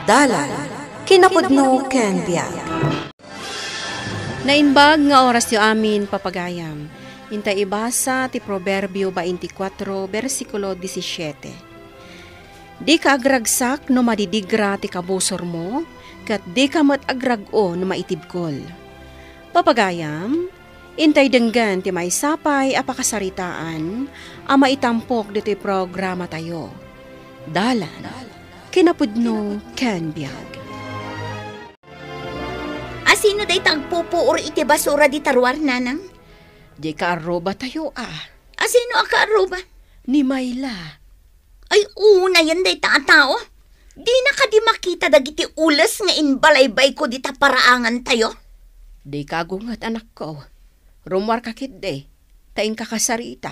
Dalan, kinapudno ken biag. Nainbag nga oras yu amin papagayam. Inta ibasa ti Proverbio 24, versikulo 17. Di ka agragsak no madidigra ti kabusor mo, kat di ka mat-agrago no maitibkol. Papagayam, intay denggan ti maisapay apakasaritaan, ama itampok dito programa tayo. Dalan, kinapudno ken biag. Asino day tagpupuor iti basura di tarwar, nanang? Di ka aroba tayo Asino aka aruba? Ni Mayla. Ay, una yan day tao. Di na ka di makita dagiti ulas nga inbalaybay ko di taparaangan tayo. Di kagungat anak ko. Rumwar kakit de. Taing kakasarita.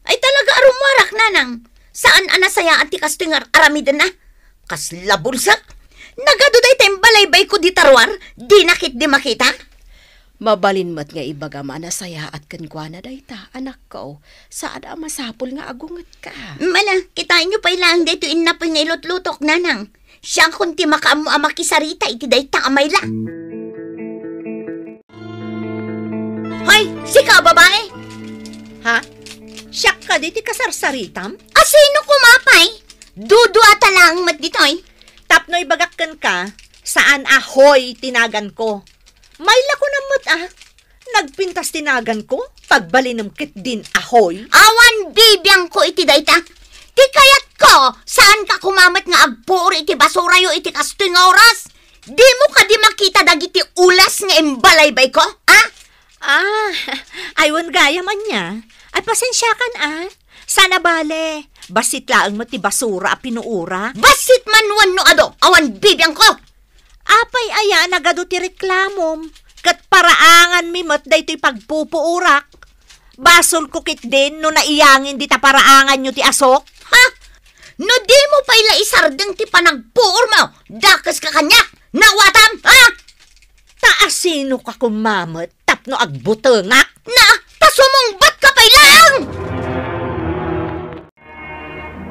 Ay talaga arumwarak, nanang. Saan anasaya at tikastingar aramiden na? Kaslabulsak. Nagaduday tayong balaybay ko di tarwar, di nakit di makita. Mabalin mat nga ibagama na saya at kankwana dayta, anak ko. Saan ang masapol nga agungat ka? Mala, kitain nyo pa ilang dito inapoy nga ilot-lutok, nanang. Siyang kunti makaamu amakisarita iti dayta amay lang. Hoy, sika babae! Ha? Siyak ka diti kasarsaritam? Asino kumapay? Dudu ata lang mat ditoy. Tapnoy bagakkan ka, saan ahoy tinagan ko? Mayla ko namot Nagpintas tinagan ko, pagbalinam kit din ahoy. Awan bibiyang ko iti dayta. Ti kayat ko, saan ka kumamat nga agpuor iti basura yo iti kastoy nga oras? Di mo ka di makita dagiti ulas nga imbalaybay ko, Aywan gaya man niya. Ay pasensyakan Sana bale, basit laang mo ti basura a pinuura. Basit man no ado, awan bibiyang ko. Apay aya nagado ti reklamom. Kat paraangan mi mat daytoy pagpupuurak. Basol ko kit din no naiyangin di ta paraangan nyo ti asok. Ha? No di mo pala isardeng ti panagpuor mo. Dakas ka kanyak. Nawatam, Taasino ka kumamot tapno agbutengak. Na, tasumungbat ka pailang!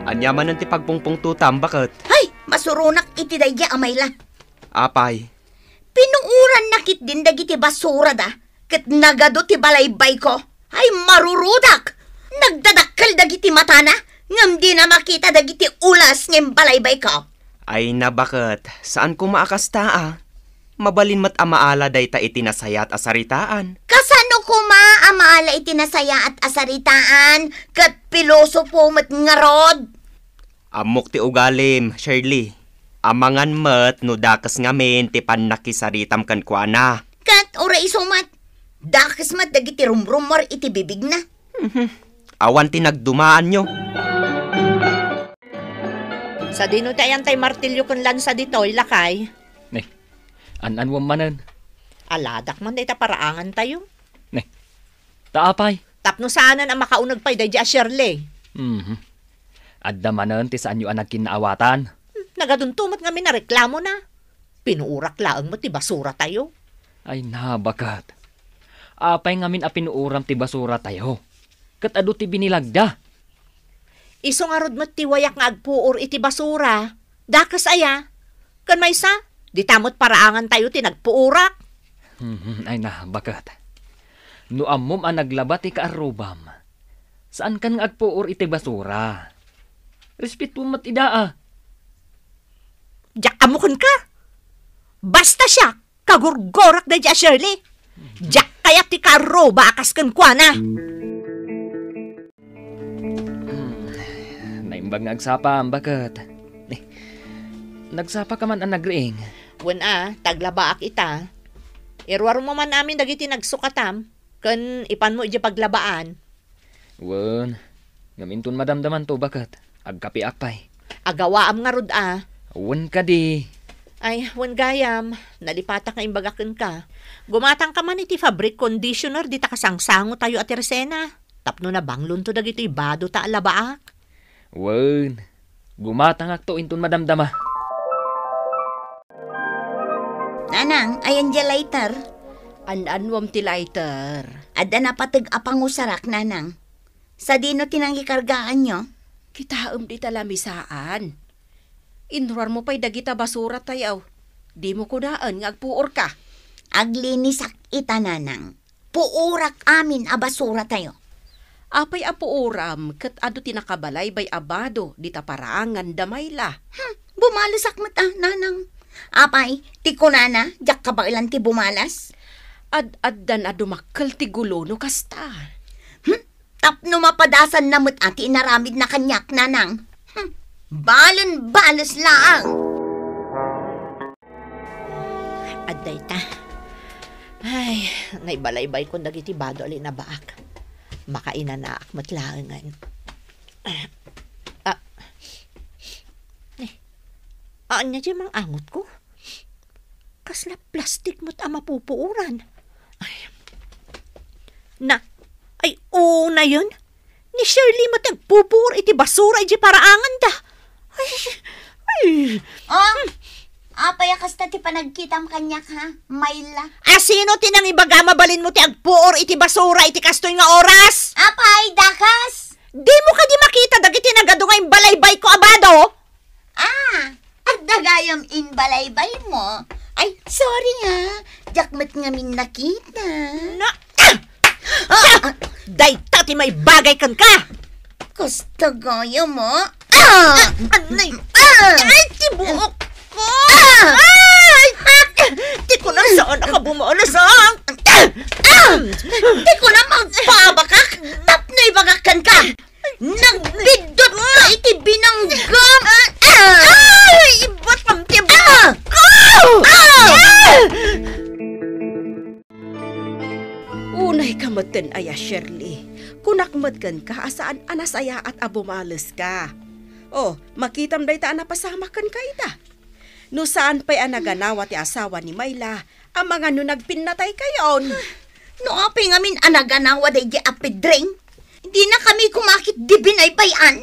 Anyaman ng ti pagpungpung tutam, bakit? Hay, masurunak iti dayya amayla. Apay. Pinuuran nakit din dagiti basura da. Kat nagado ti balaybay ko. Ay, marurudak. Nagdadakkel dagiti matana. Ngam di na makita dagiti ulas ng balaybay ko. Ay na bakit? Saan ko maakasta Mabalin mat amaala day ta itinasayat asaritaan. Kasano ko amaala itinasaya at asaritaan? Kat piloso po mat ngarod. Amok ti ugalim, Shirley. Amangan mat no dakas ngamin ti panakisaritam kan kuana. Kat oray sumat. Dakas mat dagiti rumrumor iti bibig na. Awan ti nagdumaan nyo. Sa dino tayan tay martilyo kun lansa ditoy lakay. Ne, anan manan. Aladak man day ta paraangan tayo. Ne, taapay. Tapno saanan ang makaunag pa'y day di Shirley. Adda manan ti saan yu anag kinaawatan. Nagaduntumot nga minareklamo na. Pinuurak laang mo ti basura tayo. Ay nabakat. Apay ngamin a pinuuram ti basura tayo. Kat adu ti binilagda. Iso nga rod mo ti wayak nga agpuor iti basura. Dakas aya. Kan may sa, di tamot paraangan tayo ti nagpuurak. Ay nabakat. No amom ang naglaba ti kaarubam. Saan kan nga agpuor iti basura? Respeto mat idaa. Diyak amukon ka. Basta siya, kagurgorak da diya Shirley. Diyak kaya ti karoba akas kan kwa na. Naimbag nga agsapa ang bakat. Nagsapa ka man ang nagriing. Wen taglabaak ita. Irwaro mo man namin dagiti nagsukatam. Kan ipan mo iti paglabaan. Wen, ngaminton madamdaman to bakat. Agkapi akpay. Agawaam nga rod Wen ka di. Ay, wen gayam. Nalipata ka imbagakan ka. Gumatang ka man iti fabric conditioner di ta kasangsango tayo at Resena. Tapno na banglon to dagito ibado ta alabaak. Wen, gumatang akto inton madamdama. Nanang, ayan dya lighter. Anwam ti lighter. Adda na patag apangusarak, nanang. Sa dino tinanggikargaan nyo? Kita di talamisaan. Inruar mo pa'y dagita basura tayaw. Di mo kunaan nga agpuor ka. Aglinisak ita nanang. Puurak amin a basura tayo. Apay apuoram ket ado tinakabalay bay abado di taparangan damayla. Bumalasak mo ta, nanang. Apay, ti kunana, jak ka ba ilan ti bumalas? Ad-addan ado makkel ti gulo no kasta. Tapno mapadasan na mo't ati inaramid na kanyak, nanang. Balan-balas lang. Adday ta. Ay, naibalaybay ko dagiti bado ali na baak. Makainanaak matlangan. Anya di mang angot ko? Kasla plastic mo't mapupuuran. Ay, oo na yun. Ni Shirley mo't nagpupuur iti basura iti paraangan da. Ay. Apay akas na ti panagkitam kanyak, ha? Mayla. Sino tinang ibaga mabalin mo ti agpuor iti basura iti kastoy nga oras? Apay, dakas. Di mo ka di makita dagiti nagado nga imbalaybay ko abado? At dagayam inbalaybay mo. Ay, sorry nga. Jakmat nga min nakita. Day tati may bagay kan ka. Kasta gaya mo. Ay, tibuok ko. Di ko na saan nakabumalasak. Di ko na magpabakak. Tapnoy bagakan ka. Nagbidot ka iti binanggam. Ay, iba't pang tibuok ko. Unay kamaten aya Shirley. Kunakmadkan ka asaan anasaya at abumalas ka. Oh, makitam day ta napasamakan ka ita. No saan pa'y anaganawa ti asawa ni Mayla, ang mga no nagpinatay kayon. No apay ngamin anaganawa day di apidring. Hindi na kami kumakit di binaybayan.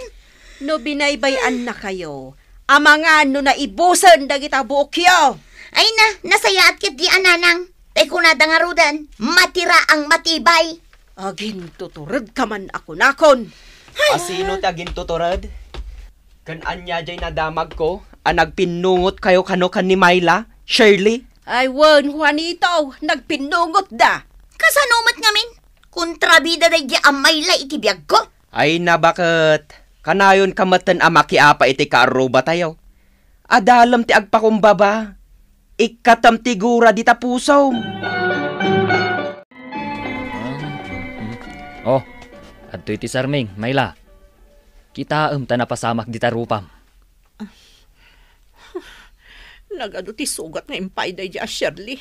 No binaybayan na kayo, ang mga no naibusan dagita buokyo. Ay nasaya at kit di ananang. Tay kunada nga rudan, matira ang matibay. Agin tuturad ka man ako nakon. Asino tagin tuturad? Kan anya jay nadamag ko, nagpinungot kayo kano kan ni Mayla, Shirley? Ay wan, Juanito, nagpinungot da. Kasanumat ngamin, kontrabida day di Mayla iti biyag ko. Ay na bakit? Kanayon kamatan amakiapa iti kaaruba tayo. Adalam ti agpakumbaba. Ikatam tigura di tapusaw. Oh, adto iti sarming, Mayla. Kita ta napasamak di tarupam. Nagado ti sugat nga impay day di Shirley.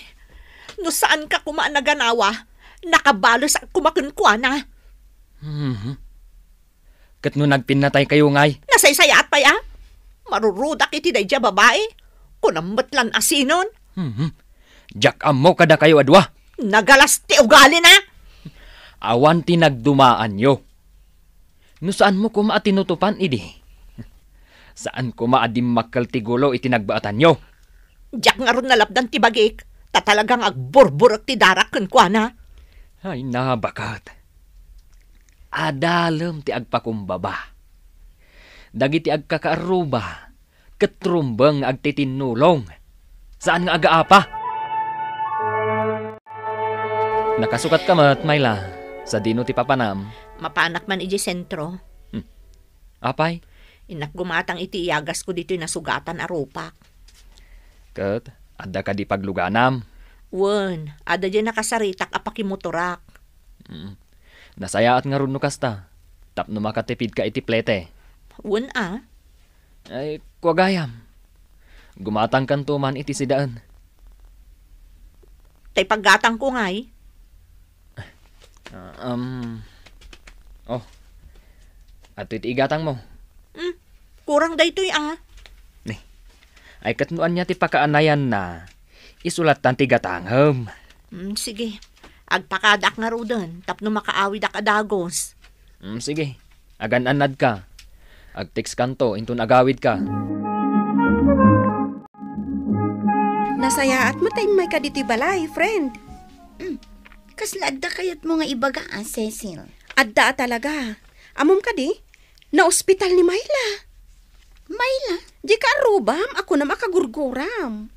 No saan ka kumaan naganawa, nakabalos ang kumakunkwana. Kat no nagpinatay kayo ngay. Nasaysayat pa ya? Marurudak iti day di babae. Kunambat lan asinon. Jak amo kada kayo adwa. Nagalas ti ugali na. Awan ti nagdumaan yo. No saan mo kumaatinutupan idi? Saan kumaadim makkal ti gulo iti nagbaatan yo? Jak nga ron nalapdan ti bagik. Tatalagang agburburok ti darak kunkwana. Ay nabakat. Adalem ti agpakumbaba. Dagiti agkakaaruba. Ketrumbang agtitinulong. Saan nga agaapa? Nakasukat ka mat, Mayla. Sa dino ti papanam. Mapanak man iji sentro. Apay? Inak gumatang iti iyagas ko dito nasugatan arupak. Kat, adda ka di pagluganam. Wen, ada dyan nakasaritak apakimuturak. Nasayaat nga ron no kasta. Tapno makatipid ka iti plete. Wen Ay, kuwagayam. Gumatang kan tuman iti sidaan. Tay paggatang ko ngay. Oh. At iti igatang mo. Kurang daytoy Ay katnuan niya ti pakaanayan na. Isulat tan ti gatangham. Sige. Agpakadak nga rudan. Tapno makaawid ak adagos. Sige. Agan-anad ka. Agtext kanto, into nagawid ka. Nasayaat mo tayong may kaditi balay, friend. Kasla adda kayat mo nga ibaga, Cecil. Adda talaga. Amom ka di? Na ospital ni Mayla. Mayla, Di ka arubam, ako na makagurguram.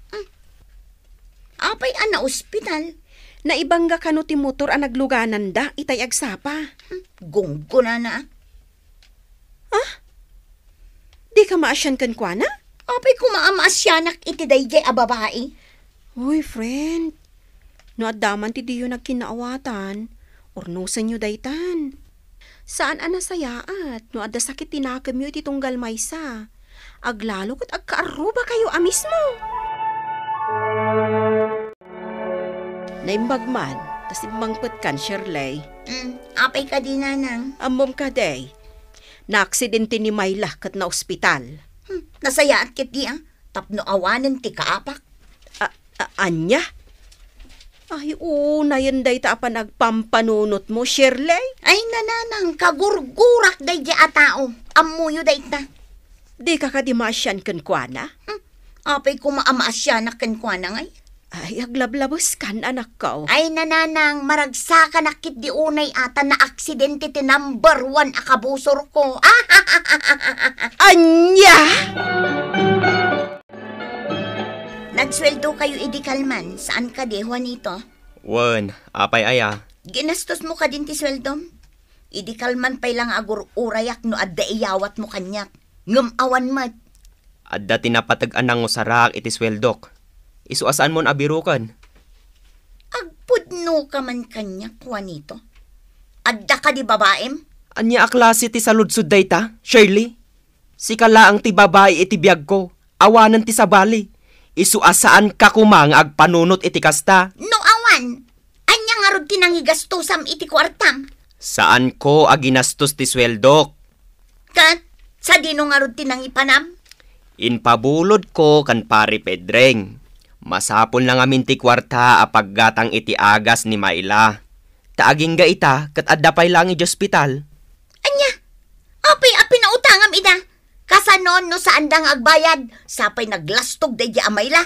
apay ana ospital. Naibangga ka no ti motor ang nagluganan da, itay agsapa. Gunggo na. Di ka maasyan kan kwa na? Apay kumaamaasyanak iti dayjay a babae. Uy, friend. No adaman ti diyo nagkinaawatan, ornusan nyo daytan. Saan anasayaat, no adda sakit tinakam yo iti tunggal maysa. Aglalo kat agkaaruba kayo amismo. Naimbagman, tas imbangpet kan, Shirley. Apay ka di nanang. Amom ka, day. Na-aksidente ni Mayla kat na ospital. Nasayaat kit di tapno awanan ti kaapak. Anya? Ay, na yan day ta pa nagpampanunot mo, Shirley. Ay nananang, kagurgurak dayjay a tao. Amuyo dayta. Di ka ka di maasyan kan kwa na? Apay kumaamaasyanak kan kwa na ngay. Ay, aglablabos kan, anak ko. Ay nananang, maragsa ka nakit di unay ata na aksidente ti number 1 akabusor ko. Anya! Nagsweldo kayo idikalman. Saan ka di, Juanito? Wen, apay aya. Ginastos mo ka din ti sweldom? Idikalman pay lang agur urayak no adda iyawat mo kanyak. Ngam awan mat. Adda tinapatag anang usarak iti sweldok. Isuasaan mon abirukan. Agpudno ka man kanyak, Juanito. Adda ka di babaem? Anya aklase ti saludsud dayta, Shirley? Si kalaang ti babae iti biyag ko. Awanan ti sabali. Isuasaan ka kumang agpanunot iti kasta. No awan. Anya nga rod tinangigastusam iti kwartam. Saan ko aginastos ti sweldok? Kat, sa dino nga rod tinangipanam? Inpabulod ko kan pari Pedreng. Masapon lang amin ti kwarta apaggatang iti agas ni Mayla. Taaging ga ita kat adda pay lang iti ospital. Anya, apay pinautangam ida. Kasanon no saan dang agbayad, sapay naglastog day Mayla.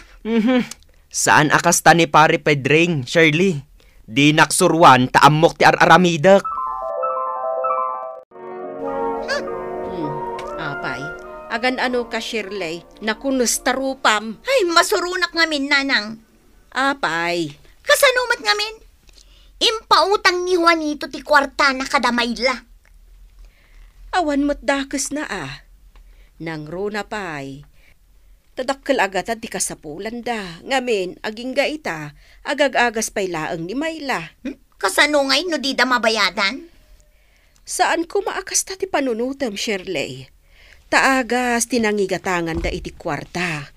Saan akasta ni pari Pedreng, Shirley? Di naksurwan taamok ti araramidak. Apay, agan ano ka, Shirley, nakunus tarupam. Ay, masurunak ngamin, nanang. Apay, Kasanumat ngamin. Impautang ni Juanito ti kwarta na kada Mayla. awan mo't dakes na Nang runa pay. Tadakkel agad ti kasapulan da. Ngamin, aging ga ita, agag-agas pay laang ni Mayla. Kasano ngay no di da mabayadan? Saan ko maakasta ti panunutam, Shirley? Taagas tinangigatangan da iti kwarta.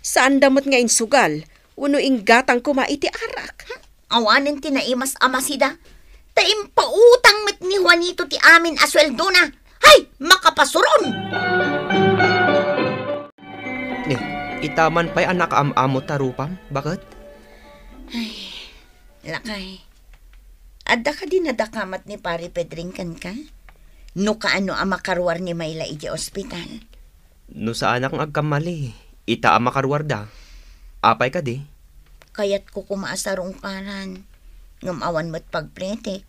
Saan damot nga insugal, uno inggatang kuma iti arak. Awanin tinaimas amasida. Taimpautang met ni Juanito ti amin asweldo na. Hay, makapasuron! Itaman pa'y anak amamo tarupam. Bakit? Lakay. Adda ka din nadakamat ni Pari Pedring kan ka? No kaano ang makarwar ni Mayla iti ospital? No sa anak ng agkamali, ita ang makarwarda. Apay ka di? Kayat ko kumaasarong karan. Ngamawan mo't pagpretek.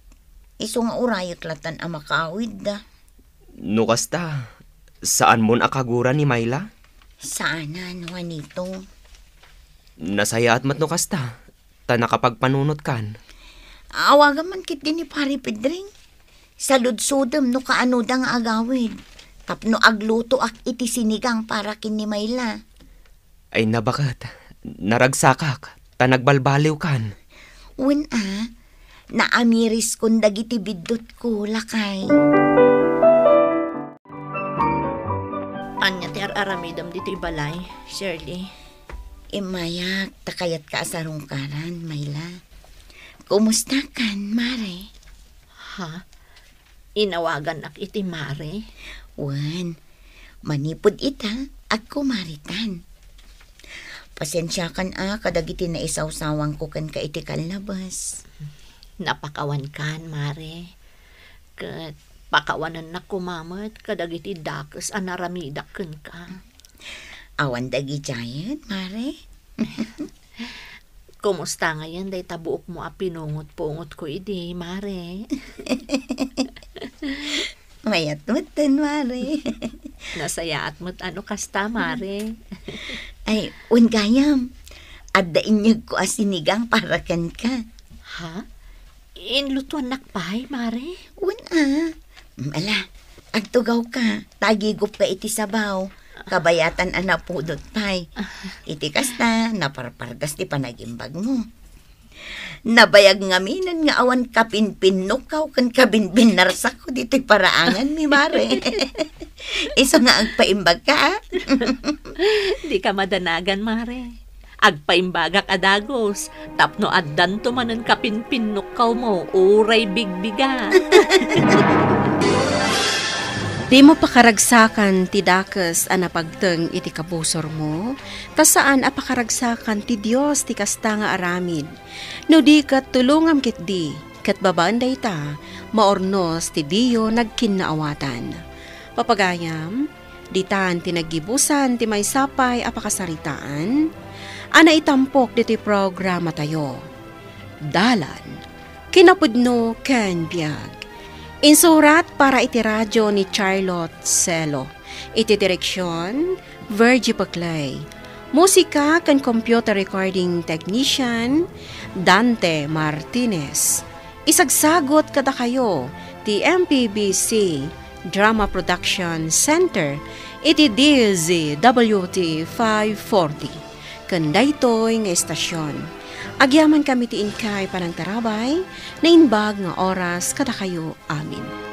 Iso nga urayot latan ang makaawid da. No kasta, saan mon akagura ni Mayla? Saanan, Juanito? Nasaya at matno kasta, ta nakapagpanunot kan. Awagan man kit din ni Pari Pedring. Saludsudem no kaano dang agawid. Tapno agluto ak iti sinigang para kin ni Mayla. Ay nabakat, naragsakak, ta nagbalbaliw kan. Wen naamiris kun dagiti biddot ko, lakay. Anya ti aramidam dito balay, Shirley. Mayak, takayat ka asarong karan, Mayla. Kumusta kan, Mare? Ha? Inawagan ak iti Mare? Wen, manipod ita at kumaritan. Pasensya kan kadagiti na isawsawang ko kan ka iti kalnabas. Napakawan kan, Mare. Kat pakawanan na kumamat kadagiti dakes anaramidak ken ka. Awan dagi giant, Mare? Kumusta ngayon day tabuok mo pinungot-pungot ko idi, Mare? Mayat mutan, Mare. Nasaya at mo't ano kasta, Mare. Ay, gayam. Adda inyag ko asinigang para kan ka. Ha? Inlutuan nakpay, Mare? Mala, agtugaw ka. Tagigup ka iti sabaw. Kabayatan anak pudot pay. Iti kasta, naparpargas ti panagimbag mo. Nabayag ngaminan nga awan kapinpinukaw kan kabinbin narsak ko dito paraangan mi Mare. Isa nga agpaimbag ka. Di ka madanagan, Mare. Agpaimbagak adagos, tapno addan to manen kapinpinukaw mo, uray bigbiga. Di mo pakaragsakan ti dakes a napagteng iti kabusor mo, ta saan a pakaragsakan ti Dios ti kasta nga aramid. No di kat tulungam kit di, kat babaan day ta, maornos ti Diyo nagkinaawatan. Papagayam, ditan ti naggibusan ti may sapay a pakasaritaan, ana itampok diti programa tayo. Dalan, kinapudno ken biag. Insurat para iti radyo ni Charlotte Celo. Iti direksyon, Virgie Paclay. Musika kan computer recording technician, Dante Martinez. Isagsagot kada kayo, ti MPBC Drama Production Center, iti DZWT 540. Kandaytoy nga estasyon. Agyaman kami ti inkay panang tarabay, na inbag nga oras kada kayo amin.